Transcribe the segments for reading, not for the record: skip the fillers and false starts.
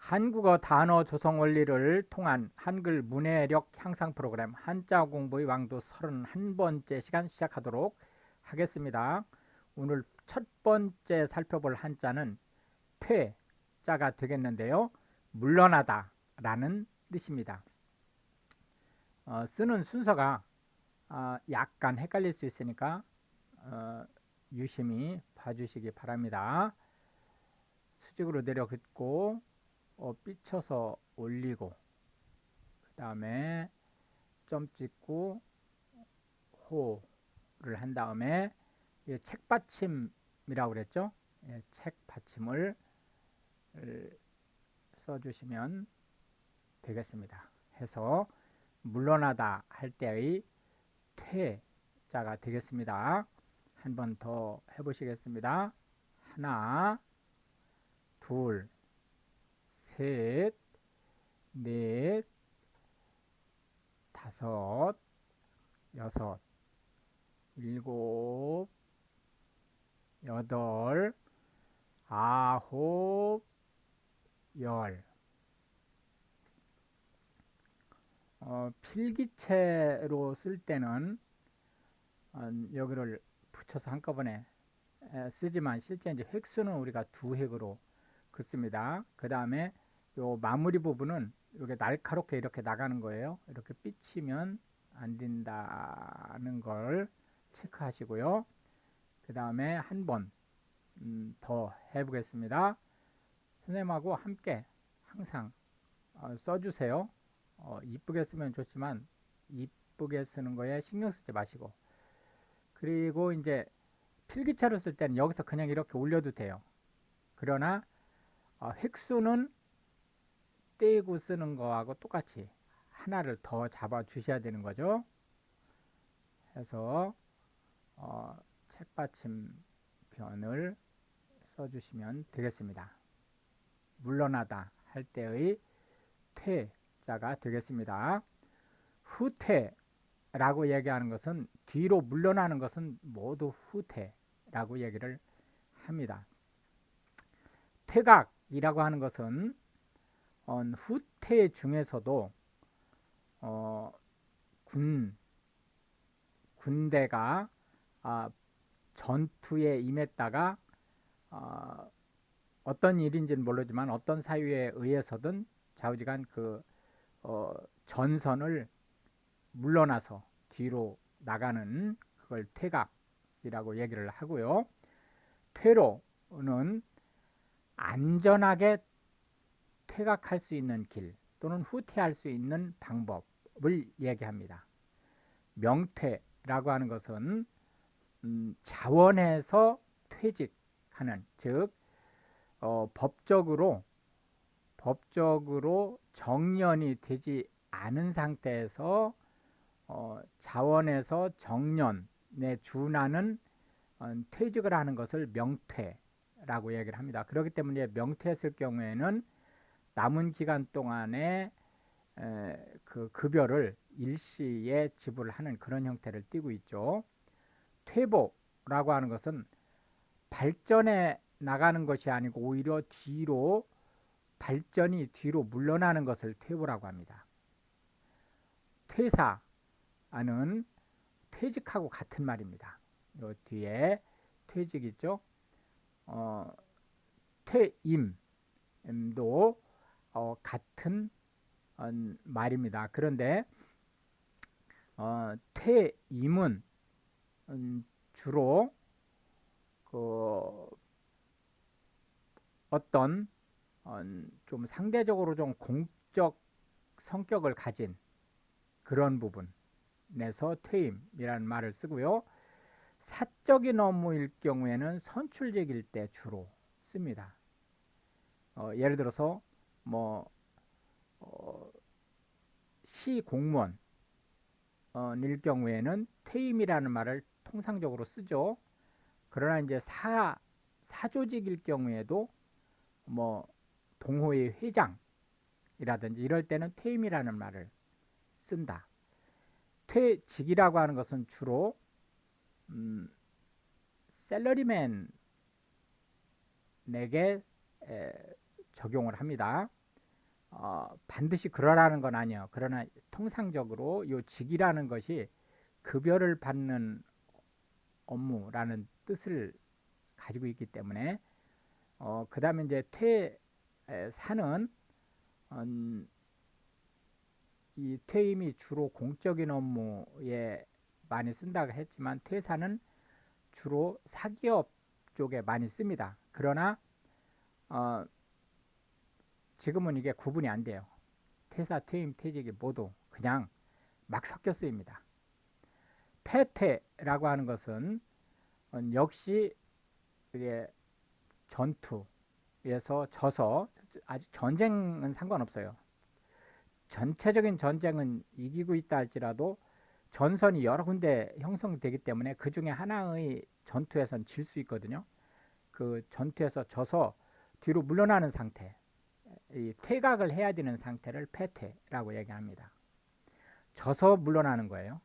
한국어 단어 조성 원리를 통한 한글 문해력 향상 프로그램 한자 공부의 왕도 31번째 시간 시작하도록 하겠습니다. 오늘 첫 번째 살펴볼 한자는 퇴자가 되겠는데요. 물러나다 라는 뜻입니다. 쓰는 순서가 약간 헷갈릴 수 있으니까 유심히 봐주시기 바랍니다. 수직으로 내려 긋고 삐쳐서 올리고 그 다음에 점 찍고 호를 한 다음에 책받침이라고 그랬죠. 책받침을 써주시면 되겠습니다. 해서 물러나다 할 때의 퇴자가 되겠습니다. 한 번 더 해보시겠습니다. 하나, 둘, 셋, 넷, 다섯, 여섯, 일곱, 여덟, 아홉, 열. 필기체로 쓸 때는 여기를 붙여서 한꺼번에 쓰지만 실제 이제 획수는 우리가 두 획으로 긋습니다. 그 다음에 요 마무리 부분은 이게 날카롭게 이렇게 나가는 거예요. 이렇게 삐치면 안 된다는 걸 체크하시고요. 그 다음에 한 번 더 해보겠습니다. 선생님하고 함께 항상 써주세요. 이쁘게 쓰면 좋지만 이쁘게 쓰는 거에 신경 쓰지 마시고, 그리고 이제 필기체로 쓸 때는 여기서 그냥 이렇게 올려도 돼요. 그러나 획수는 떼고 쓰는 거하고 똑같이 하나를 더 잡아 주셔야 되는 거죠. 해서 책받침 변을 써주시면 되겠습니다. 물러나다 할 때의 퇴자가 되겠습니다. 후퇴라고 얘기하는 것은 뒤로 물러나는 것은 모두 후퇴라고 얘기를 합니다. 퇴각이라고 하는 것은 후퇴 중에서도 군대가 전투에 임했다가 어떤 일인지는 모르지만 어떤 사유에 의해서든 좌우지간 그 전선을 물러나서 뒤로 나가는 그걸 퇴각이라고 얘기를 하고요. 퇴로는 안전하게 퇴각할 수 있는 길 또는 후퇴할 수 있는 방법을 얘기합니다. 명퇴라고 하는 것은 자원해서 퇴직하는, 즉 법적으로 정년이 되지 않은 상태에서 자원에서 정년에 준하는 퇴직을 하는 것을 명퇴라고 얘기를 합니다. 그렇기 때문에 명퇴했을 경우에는 남은 기간 동안에 그 급여를 일시에 지불하는 그런 형태를 띠고 있죠. 퇴보라고 하는 것은 발전해 나가는 것이 아니고 오히려 발전이 뒤로 물러나는 것을 퇴보라고 합니다. 퇴사는 퇴직하고 같은 말입니다. 요 뒤에 퇴직 있죠. 퇴임도 같은 말입니다. 그런데 퇴임은 주로 그 어떤 좀 상대적으로 좀 공적 성격을 가진 그런 부분에서 퇴임이라는 말을 쓰고요. 사적인 업무일 경우에는 선출직일 때 주로 씁니다. 예를 들어서 시 공무원일 경우에는 퇴임이라는 말을 통상적으로 쓰죠. 그러나 이제 사조직일 경우에도 동호회 회장이라든지 이럴 때는 퇴임이라는 말을 쓴다. 퇴직이라고 하는 것은 주로 샐러리맨에게 적용을 합니다. 반드시 그러라는 건 아니에요. 그러나 통상적으로 요 직이라는 것이 급여를 받는 업무라는 뜻을 가지고 있기 때문에 그 다음에 이제 퇴사는 이 퇴임이 주로 공적인 업무에 많이 쓴다고 했지만 퇴사는 주로 사기업 쪽에 많이 씁니다. 그러나 어, 지금은 이게 구분이 안 돼요. 퇴사, 퇴임, 퇴직이 모두 그냥 막 섞여 쓰입니다. 패퇴라고 하는 것은 역시 이게 전투에서 져서 아직 전쟁은 상관없어요. 전체적인 전쟁은 이기고 있다 할지라도 전선이 여러 군데 형성되기 때문에 그 중에 하나의 전투에선 질 수 있거든요. 그 전투에서 져서 뒤로 물러나는 상태, 이 퇴각을 해야 되는 상태를 패퇴라고 얘기합니다. 져서 물러나는 거예요.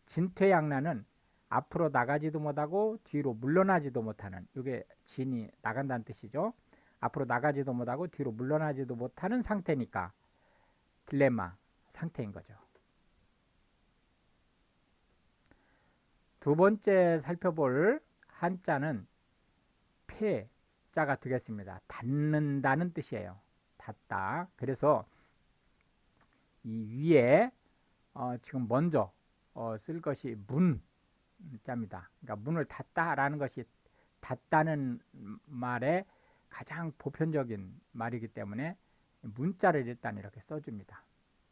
진퇴양난은 앞으로 나가지도 못하고 뒤로 물러나지도 못하는, 이게 진이 나간다는 뜻이죠. 앞으로 나가지도 못하고 뒤로 물러나지도 못하는 상태니까 딜레마 상태인 거죠. 두 번째 살펴볼 한자는 폐자가 되겠습니다. 닫는다는 뜻이에요. 닫다. 그래서 이 위에 지금 먼저 쓸 것이 문자입니다. 그러니까 문을 닫다라는 것이 닫다는 말의 가장 보편적인 말이기 때문에 문자를 일단 이렇게 써줍니다.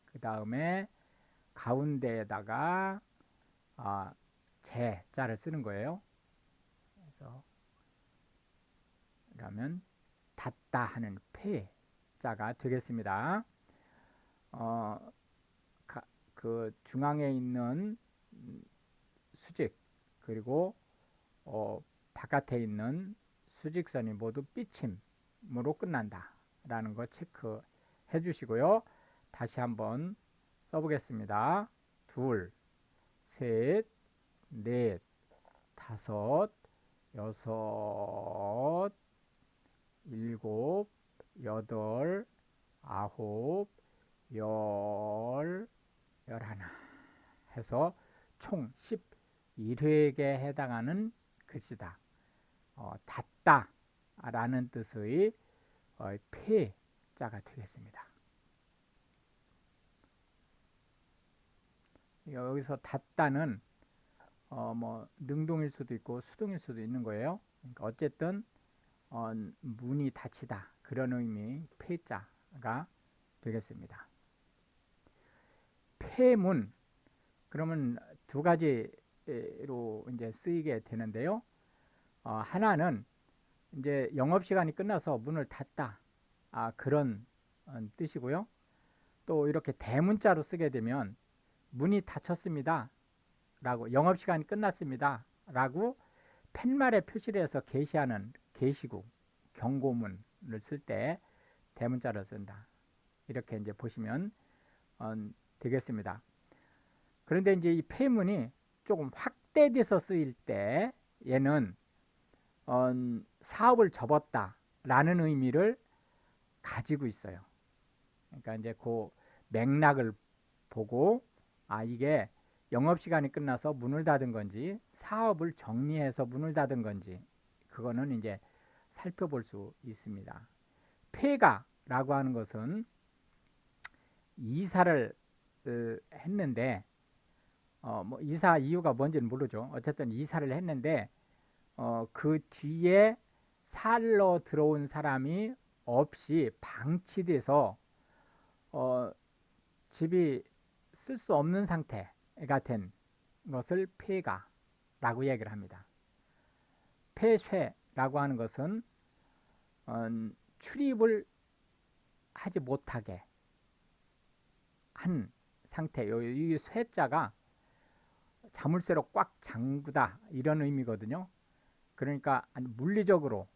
그 다음에 가운데에다가 제자를 쓰는 거예요. 그래서 그러면 닫다 하는 폐자가 되겠습니다. 그 중앙에 있는 수직 그리고 바깥에 있는 수직선이 모두 삐침으로 끝난다 라는 거 체크해 주시고요. 다시 한번 써보겠습니다. 둘, 셋, 넷, 다섯, 여섯, 일곱, 여덟, 아홉, 열, 열하나 해서 총 11획에 해당하는 글씨다. 닫다 라는 뜻의 폐자가 되겠습니다. 여기서 닫다는 뭐 능동일 수도 있고 수동일 수도 있는 거예요. 그러니까 어쨌든 문이 닫히다 그런 의미 폐자가 되겠습니다. 폐문 그러면 두 가지로 이제 쓰이게 되는데요. 하나는 이제 영업 시간이 끝나서 문을 닫다 그런 뜻이고요. 또 이렇게 대문자로 쓰게 되면 문이 닫혔습니다 라고 영업 시간이 끝났습니다 라고 팻말에 표시를 해서 게시하는 게시구 경고문을 쓸 때 대문자를 쓴다. 이렇게 이제 보시면 되겠습니다. 그런데 이제 이 폐문이 조금 확대돼서 쓰일 때 얘는 사업을 접었다라는 의미를 가지고 있어요. 그러니까 이제 그 맥락을 보고 이게 영업시간이 끝나서 문을 닫은 건지 사업을 정리해서 문을 닫은 건지 그거는 이제 살펴볼 수 있습니다. 폐가라고 하는 것은 이사를 했는데 뭐 이사 이유가 뭔지는 모르죠. 어쨌든 이사를 했는데 그 뒤에 살러 들어온 사람이 없이 방치돼서 집이 쓸 수 없는 상태가 된 것을 폐가라고 얘기를 합니다. 폐쇄라고 하는 것은 출입을 하지 못하게 한 상태. 이 쇠자가 자물쇠로 꽉 잠그다 이런 의미거든요. 그러니까 물리적으로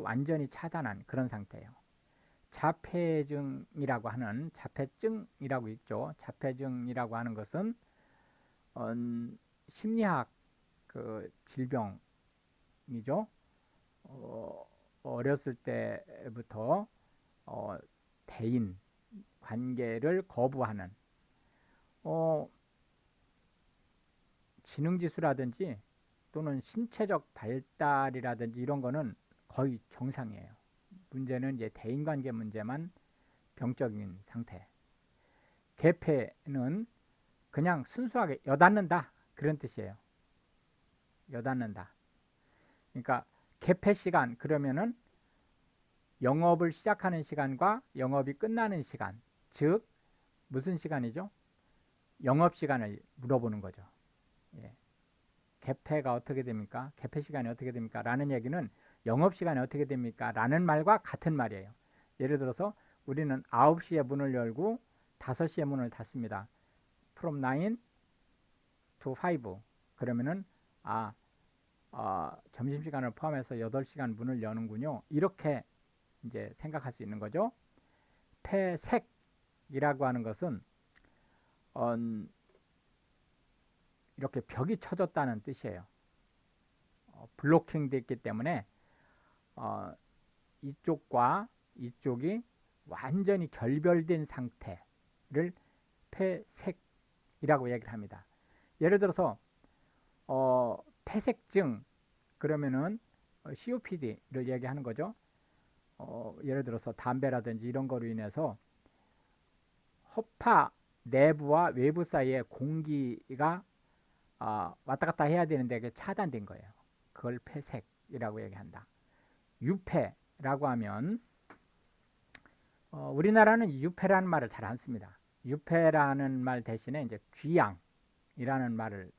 완전히 차단한 그런 상태예요. 자폐증이라고 하는 자폐증이라고 있죠. 자폐증이라고 하는 것은 심리학 그 질병이죠. 어렸을 때부터 대인 관계를 거부하는 지능지수라든지 또는 신체적 발달이라든지 이런 거는 거의 정상이에요. 문제는 이제 대인관계 문제만 병적인 상태. 개폐는 그냥 순수하게 여닫는다 그런 뜻이에요. 여닫는다. 그러니까 개폐 시간 그러면은 영업을 시작하는 시간과 영업이 끝나는 시간, 즉 무슨 시간이죠? 영업 시간을 물어보는 거죠. 예. 개폐가 어떻게 됩니까? 개폐 시간이 어떻게 됩니까? 라는 얘기는 영업 시간이 어떻게 됩니까? 라는 말과 같은 말이에요. 예를 들어서 우리는 9시에 문을 열고 5시에 문을 닫습니다. From 9 to 5. 그러면은 점심시간을 포함해서 8시간 문을 여는군요. 이렇게 이제 생각할 수 있는 거죠. 폐색이라고 하는 것은 이렇게 벽이 쳐졌다는 뜻이에요. 블로킹 됐기 때문에 이쪽과 이쪽이 완전히 결별된 상태를 폐색이라고 얘기를 합니다. 예를 들어서 폐색증 그러면은 COPD를 얘기하는 거죠. 예를 들어서 담배라든지 이런 거로 인해서 허파 내부와 외부 사이에 공기가 왔다 갔다 해야 되는데 그게 차단된 거예요. 그걸 폐색이라고 얘기한다. 유폐라고 하면 우리나라는 유폐라는 말을 잘 안 씁니다. 유폐라는 말 대신에 이제 귀양이라는 말을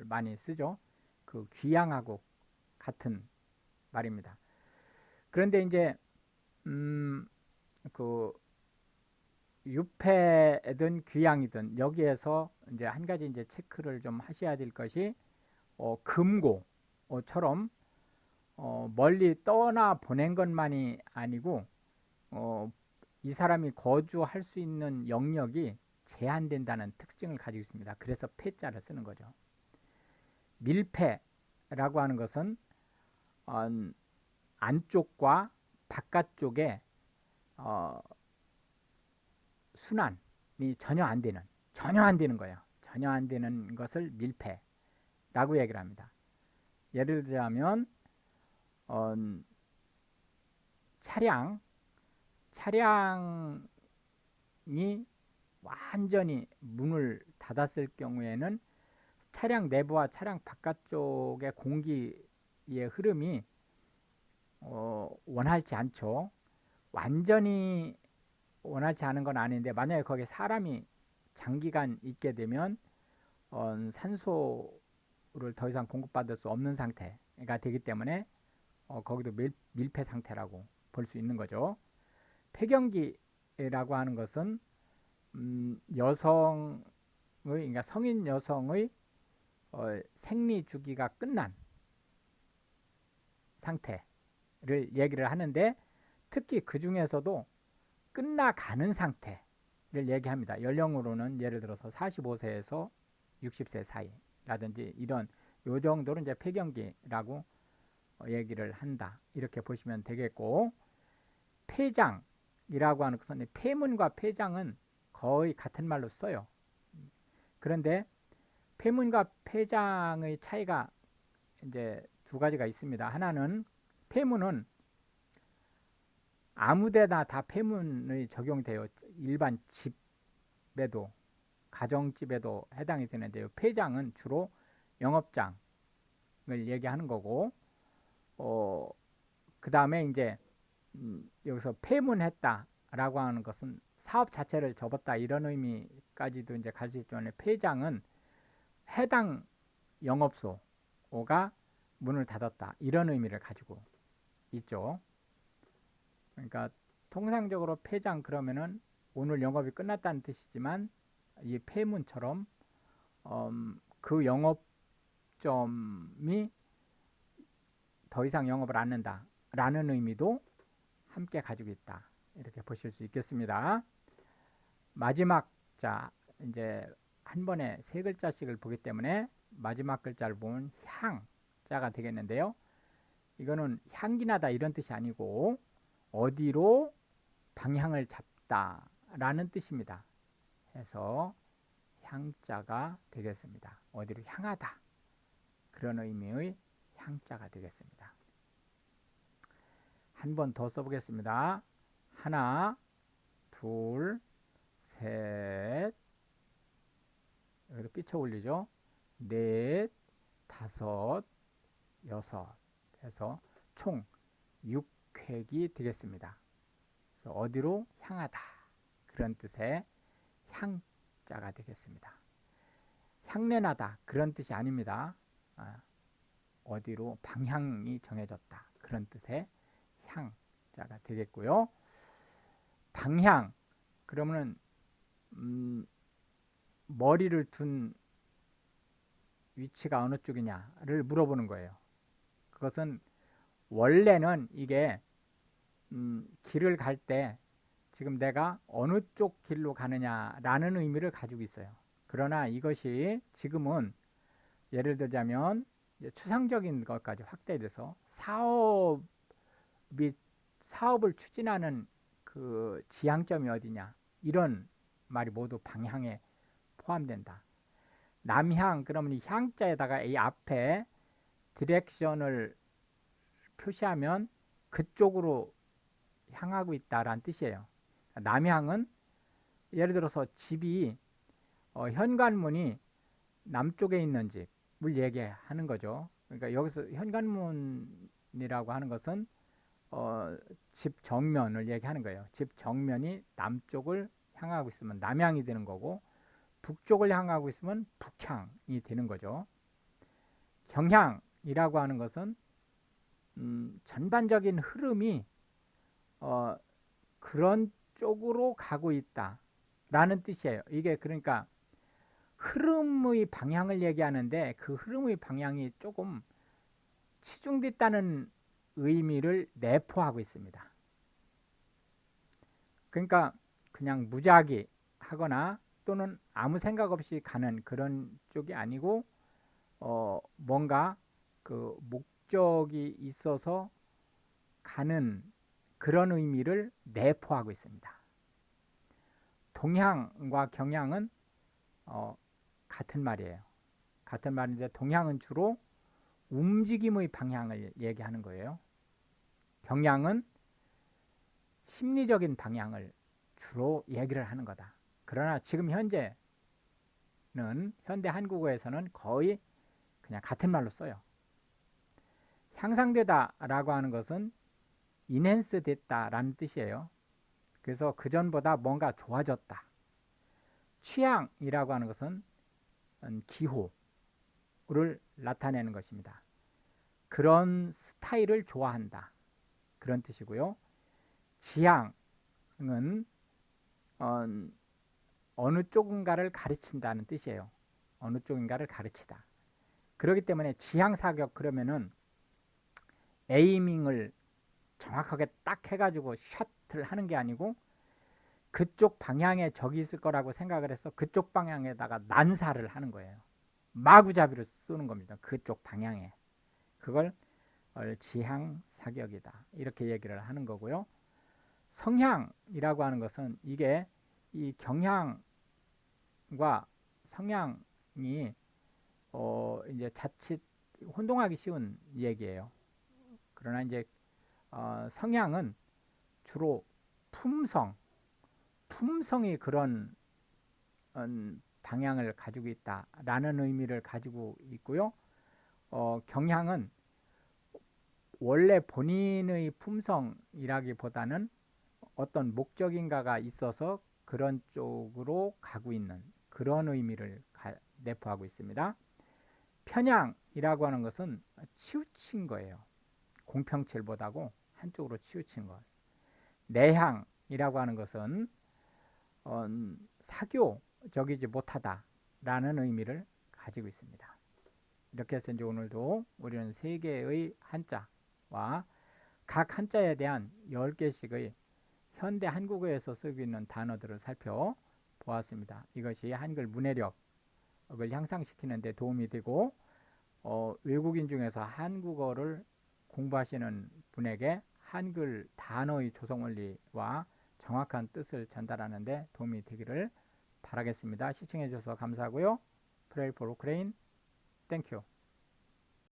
많이 쓰죠. 그 귀양하고 같은 말입니다. 그런데 이제 그 유폐든 귀양이든 여기에서 이제 한 가지 이제 체크를 좀 하셔야 될 것이 금고처럼 멀리 떠나 보낸 것만이 아니고 이 사람이 거주할 수 있는 영역이 제한된다는 특징을 가지고 있습니다. 그래서 폐자를 쓰는 거죠. 밀폐라고 하는 것은 안쪽과 바깥쪽에 순환이 전혀 안 되는 거예요. 전혀 안 되는 것을 밀폐라고 얘기를 합니다. 예를 들자면 차량이 완전히 문을 닫았을 경우에는 차량 내부와 차량 바깥쪽의 공기의 흐름이 원활치 않죠. 완전히 원활치 않은 건 아닌데 만약에 거기에 사람이 장기간 있게 되면 산소를 더 이상 공급받을 수 없는 상태가 되기 때문에 거기도 밀폐 상태라고 볼 수 있는 거죠. 폐경기라고 하는 것은 여성의 그러니까 성인 여성의 생리 주기가 끝난 상태를 얘기를 하는데 특히 그 중에서도 끝나가는 상태를 얘기합니다. 연령으로는 예를 들어서 45세에서 60세 사이라든지 이런 요 정도는 이제 폐경기라고 얘기를 한다. 이렇게 보시면 되겠고 폐장이라고 하는 것은 폐문과 폐장은 거의 같은 말로 써요. 그런데 폐문과 폐장의 차이가 이제 두 가지가 있습니다. 하나는 폐문은 아무데나 다 폐문이 적용돼요. 일반 집에도 가정집에도 해당이 되는데요. 폐장은 주로 영업장을 얘기하는 거고 그 다음에 이제 여기서 폐문했다라고 하는 것은 사업 자체를 접었다 이런 의미까지도 이제 가질 수 있는 폐장은 해당 영업소가 문을 닫았다 이런 의미를 가지고 있죠. 그러니까 통상적으로 폐장 그러면은 오늘 영업이 끝났다는 뜻이지만 이 폐문처럼 그 영업점이 더 이상 영업을 안 한다라는 의미도 함께 가지고 있다. 이렇게 보실 수 있겠습니다. 마지막 자 이제 한 번에 세 글자씩을 보기 때문에 마지막 글자를 보면 향자가 되겠는데요. 이거는 향기나다 이런 뜻이 아니고 어디로 방향을 있다 라는 뜻입니다. 해서 향자가 되겠습니다. 어디로 향하다 그런 의미의 향자가 되겠습니다. 한 번 더 써보겠습니다. 하나, 둘, 셋, 여기도 삐쳐 올리죠. 넷, 다섯, 여섯 해서 총 6획이 되겠습니다. 그래서 어디로 향하다 그런 뜻의 향자가 되겠습니다. 향내나다 그런 뜻이 아닙니다. 어디로 방향이 정해졌다 그런 뜻의 향자가 되겠고요. 방향 그러면은 머리를 둔 위치가 어느 쪽이냐를 물어보는 거예요. 그것은 원래는 이게 길을 갈 때 지금 내가 어느 쪽 길로 가느냐라는 의미를 가지고 있어요. 그러나 이것이 지금은 예를 들자면 추상적인 것까지 확대돼서 사업을 추진하는 그 지향점이 어디냐 이런 말이 모두 방향에 포함된다. 남향 그러면 이 향자에다가 이 앞에 디렉션을 표시하면 그쪽으로 향하고 있다라는 뜻이에요. 남향은 예를 들어서 집이 현관문이 남쪽에 있는 집을 얘기하는 거죠. 그러니까 여기서 현관문이라고 하는 것은 집 정면을 얘기하는 거예요. 집 정면이 남쪽을 향하고 있으면 남향이 되는 거고 북쪽을 향하고 있으면 북향이 되는 거죠. 경향이라고 하는 것은 전반적인 흐름이 그런 쪽으로 가고 있다라는 뜻이에요. 이게 그러니까 흐름의 방향을 얘기하는데 그 흐름의 방향이 조금 치중됐다는 의미를 내포하고 있습니다. 그러니까 그냥 무작위 하거나 또는 아무 생각 없이 가는 그런 쪽이 아니고 뭔가 그 목적이 있어서 가는 그런 의미를 내포하고 있습니다. 동향과 경향은 같은 말이에요. 같은 말인데 동향은 주로 움직임의 방향을 얘기하는 거예요. 경향은 심리적인 방향을 주로 얘기를 하는 거다. 그러나 지금 현재 한국어에서는 거의 그냥 같은 말로 써요. 향상되다 라고 하는 것은 인핸스 됐다라는 뜻이에요. 그래서 그전보다 뭔가 좋아졌다. 취향이라고 하는 것은 기호를 나타내는 것입니다. 그런 스타일을 좋아한다. 그런 뜻이고요. 지향은 어느 쪽인가를 가르친다는 뜻이에요. 어느 쪽인가를 가르치다. 그렇기 때문에 지향사격 그러면은 에이밍을 정확하게 딱 해가지고 샷을 하는 게 아니고 그쪽 방향에 적이 있을 거라고 생각을 해서 그쪽 방향에다가 난사를 하는 거예요. 마구잡이로 쏘는 겁니다. 그쪽 방향에. 그걸 지향사격이다. 이렇게 얘기를 하는 거고요. 성향이라고 하는 것은 이게 이 경향과 성향이 이제 자칫 혼동하기 쉬운 얘기예요. 그러나 이제 성향은 주로 품성이 그런 방향을 가지고 있다라는 의미를 가지고 있고요. 경향은 원래 본인의 품성이라기보다는 어떤 목적인가가 있어서 그런 쪽으로 가고 있는 그런 의미를 내포하고 있습니다. 편향이라고 하는 것은 치우친 거예요. 공평칠보다고 한쪽으로 치우친 것. 내향이라고 하는 것은 사교적이지 못하다라는 의미를 가지고 있습니다. 이렇게 해서 이제 오늘도 우리는 세 개의 한자와 각 한자에 대한 10개씩의 현대 한국어에서 쓰고 있는 단어들을 살펴보았습니다. 이것이 한글 문해력을 향상시키는 데 도움이 되고 외국인 중에서 한국어를 공부하시는 분에게 한글 단어의 조성원리와 정확한 뜻을 전달하는데 도움이 되기를 바라겠습니다. 시청해 주셔서 감사하고요. Pray for Ukraine. Thank you.